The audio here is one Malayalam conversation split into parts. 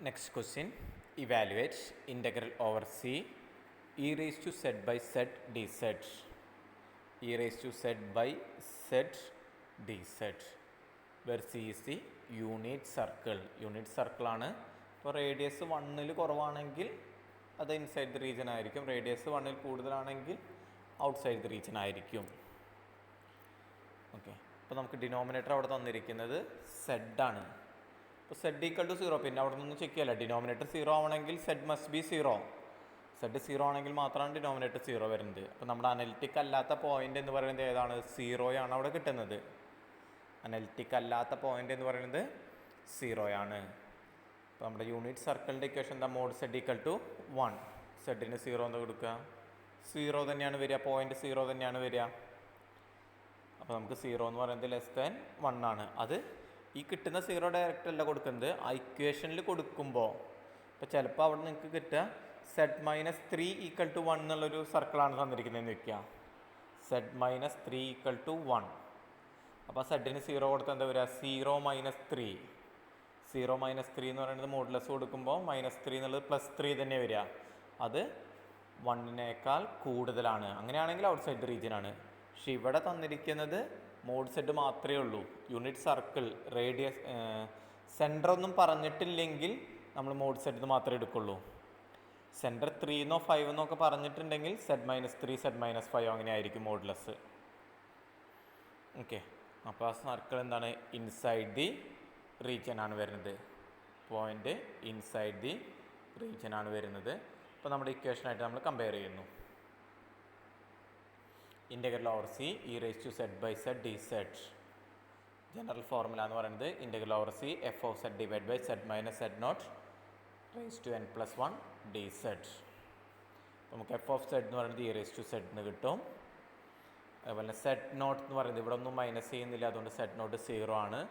Next question, evaluate integral over c e raised to z by z dz. E raised to z by z dz, where c is the unit circle. Unit circle ആണ്. ഇപ്പോൾ റേഡിയസ് 1ൽ കുറവാണെങ്കിൽ അത് ഇൻസൈഡ് ദി റീജിയൻ ആയിരിക്കും, റേഡിയസ് 1ൽ കൂടുതലാണെങ്കിൽ ഔട്ട്സൈഡ് ദി റീജിയൻ ആയിരിക്കും. ഓക്കെ, അപ്പോൾ നമുക്ക് ഡിനോമിനേറ്റർ അവിടെ തന്നിരിക്കുന്നത് z ആണ്. അപ്പോൾ z ഈക്വൽ ടു 0, പിന്നെ അവിടെ നിന്ന് ചെക്ക് ചെയ്യല്ല. ഡിനോമിനേറ്റർ 0 ആവണമെങ്കിൽ z മസ്റ്റ് ബി 0. z 0 ആണെങ്കിൽ മാത്രമാണ് ഡിനോമിനേറ്റർ 0 വരുന്നത്. അപ്പോൾ നമ്മുടെ അനലിറ്റിക് അല്ലാത്ത പോയിന്റ് എന്ന് പറയുന്നത് ഏതാണ്? 0 ആണ് അവിടെ കിട്ടുന്നത്. അനലിറ്റിക് അല്ലാത്ത പോയിന്റ് എന്ന് പറയുന്നത് 0 ആണ്. അപ്പോൾ നമ്മുടെ യൂണിറ്റ് സർക്കിളിൻ്റെ ഇക്വേഷൻ എന്താ? Mod z equal to 1. സെഡിന് 0 എന്ന് കൊടുക്കുക, 0 തന്നെയാണ് വരിക, പോയിന്റ് 0 തന്നെയാണ് വരിക. അപ്പോൾ നമുക്ക് 0 എന്ന് പറയുന്നത് ലെസ് ദാൻ 1 ആണ്. അത് ഈ കിട്ടുന്ന 0 ഡയറക്റ്റ് അല്ല കൊടുക്കുന്നത്, ആ ഇക്വേഷനിൽ കൊടുക്കുമ്പോൾ ഇപ്പോൾ ചിലപ്പോൾ അവിടെ നിങ്ങൾക്ക് കിട്ടുക z-3 ഈക്വൽ ടു 1 എന്നുള്ളൊരു സർക്കിളാണ് തന്നിരിക്കുന്നതെന്ന് വെക്കുക. z-3 equal to 1. അപ്പോൾ സെഡിന് 0 കൊടുത്താൽ എന്താ വരിക? 0 - 3. 0 - 3 എന്ന് പറയുന്നത് മോഡുലസ് കൊടുക്കുമ്പോൾ -3 എന്നുള്ളത് +3 തന്നെ വരിക. അത് 1നേക്കാൾ കൂടുതലാണ്. അങ്ങനെയാണെങ്കിൽ ഔട്ട്സൈഡ് ദി റീജിയൻ ആണ്. പക്ഷെ ഇവിടെ തന്നിരിക്കുന്നത് മോഡ് സെഡ് മാത്രമേ ഉള്ളൂ. യൂണിറ്റ് സർക്കിൾ റേഡിയസ് സെൻറ്റർ ഒന്നും പറഞ്ഞിട്ടില്ലെങ്കിൽ നമ്മൾ മോഡ് സെഡ് മാത്രമേ എടുക്കുള്ളൂ. സെൻറ്റർ 3 5 എന്നൊക്കെ പറഞ്ഞിട്ടുണ്ടെങ്കിൽ z-3 z-5 അങ്ങനെ ആയിരിക്കും മോഡുലസ്. ഓക്കെ, അപ്പോൾ ആ സർക്കിൾ എന്താണ്? ഇൻസൈഡ് ദി റീജിയൻ ആണ് വരുന്നത്. പോയിൻ്റ് ഇൻസൈഡ് ദി റീജിയൻ ആണ് വരുന്നത്. അപ്പോൾ നമ്മുടെ ഇക്വേഷനായിട്ട് നമ്മൾ കമ്പയർ ചെയ്യുന്നു. Integral over C E raise to z by z dz. General formula എന്ന് പറയുന്നത് integral over C F of z divide by z minus z0 raise to n+1 dz. നമുക്ക് എഫ് ഓഫ് z എന്ന് പറയുന്നത് ഇ റേസ് ടു z എന്ന് കിട്ടും. അതുപോലെ z0 എന്ന് പറയുന്നത് ഇവിടെ ഒന്നും മൈനസ് ചെയ്യുന്നില്ല, അതുകൊണ്ട് z0 0 ആണ്.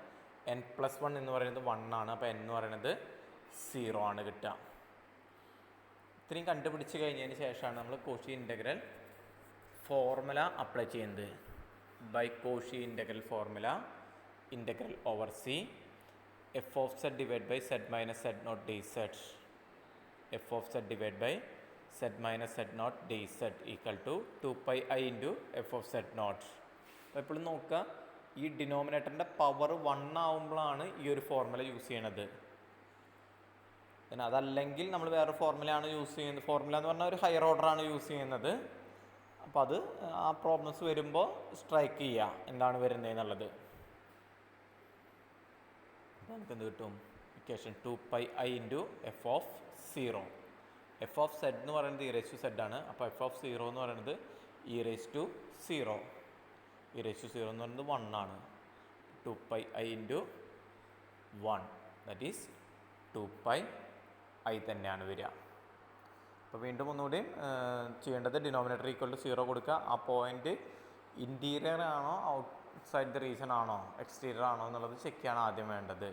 n+1 എന്ന് പറയുന്നത് 1 ആണ്. അപ്പോൾ n എന്ന് പറയുന്നത് 0 ആണ് കിട്ടുക. ഇത്രയും കണ്ടുപിടിച്ച് കഴിഞ്ഞതിന് ശേഷമാണ് നമ്മൾ കോഷി ഇൻ്റഗ്രൽ ഫോർമുല അപ്ലൈ ചെയ്യുന്നത്. By Cauchy integral formula integral over C F of z divide by z minus z0 dz. F of z divide by z minus z0 dz equal to 2πi into F of z0. അപ്പോൾ എപ്പോഴും നോക്കുക, ഈ ഡിനോമിനേറ്ററിൻ്റെ പവർ 1 ആവുമ്പോഴാണ് ഈ ഒരു ഫോർമുല യൂസ് ചെയ്യണത്. പിന്നെ അതല്ലെങ്കിൽ നമ്മൾ വേറെ ഫോർമുലയാണ് യൂസ് ചെയ്യുന്നത്. ഫോർമുല എന്ന് പറഞ്ഞാൽ ഒരു ഹയർ ഓർഡറാണ് യൂസ് ചെയ്യുന്നത്. അപ്പോൾ അത് ആ പ്രോബ്ലംസ് വരുമ്പോൾ സ്ട്രൈക്ക് ചെയ്യുക എന്താണ് വരുന്നത് എന്നുള്ളത്. അപ്പോൾ നമുക്ക് എന്ത് കിട്ടും? Equation 2πi into F of 0. F of z എന്ന് പറയുന്നത് ഇ റേസ് ടു z ആണ്. അപ്പോൾ എഫ് ഓഫ് 0 എന്ന് പറയുന്നത് E raise to 0. E raise to 0 എന്ന് പറയുന്നത് 1 ആണ്. 2πi into 1 that is 2πi തന്നെയാണ് വരിക. അപ്പോൾ വീണ്ടും ഒന്നുകൂടി ചെയ്യേണ്ടത് ഡിനോമിനേറ്റർ ഈക്വൽ ടു 0 കൊടുക്കുക. ആ പോയിൻ്റ് ഇൻറ്റീരിയർ ആണോ ഔട്ട്സൈഡ് ദി റീജിയൻ ആണോ എക്സ്റ്റീരിയർ ആണോ എന്നുള്ളത് ചെക്ക് ചെയ്യാണ് ആദ്യം വേണ്ടത്.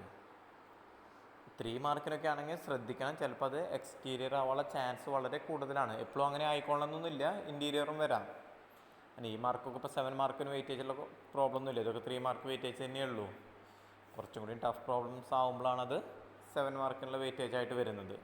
3 മാർക്കിനൊക്കെ ആണെങ്കിൽ ശ്രദ്ധിക്കണം, ചിലപ്പോൾ അത് എക്സ്റ്റീരിയർ ആവാനുള്ള ചാൻസ് വളരെ കൂടുതലാണ്. എപ്പോഴും അങ്ങനെ ആയിക്കൊള്ളണമെന്നൊന്നുമില്ല, ഇൻറ്റീരിയറും വരാം. ഈ മാർക്കൊക്കെ ഇപ്പോൾ 7 മാർക്കിന് വെയിറ്റേജുള്ള പ്രോബ്ലം ഒന്നുമില്ല, ഇതൊക്കെ 3 മാർക്ക് വെയിറ്റേജ് തന്നെയുള്ളൂ. കുറച്ചും കൂടി ടഫ് പ്രോബ്ലംസ് ആകുമ്പോഴാണത് 7 മാർക്കിനുള്ള വെയിറ്റേജ് ആയിട്ട് വരുന്നത്.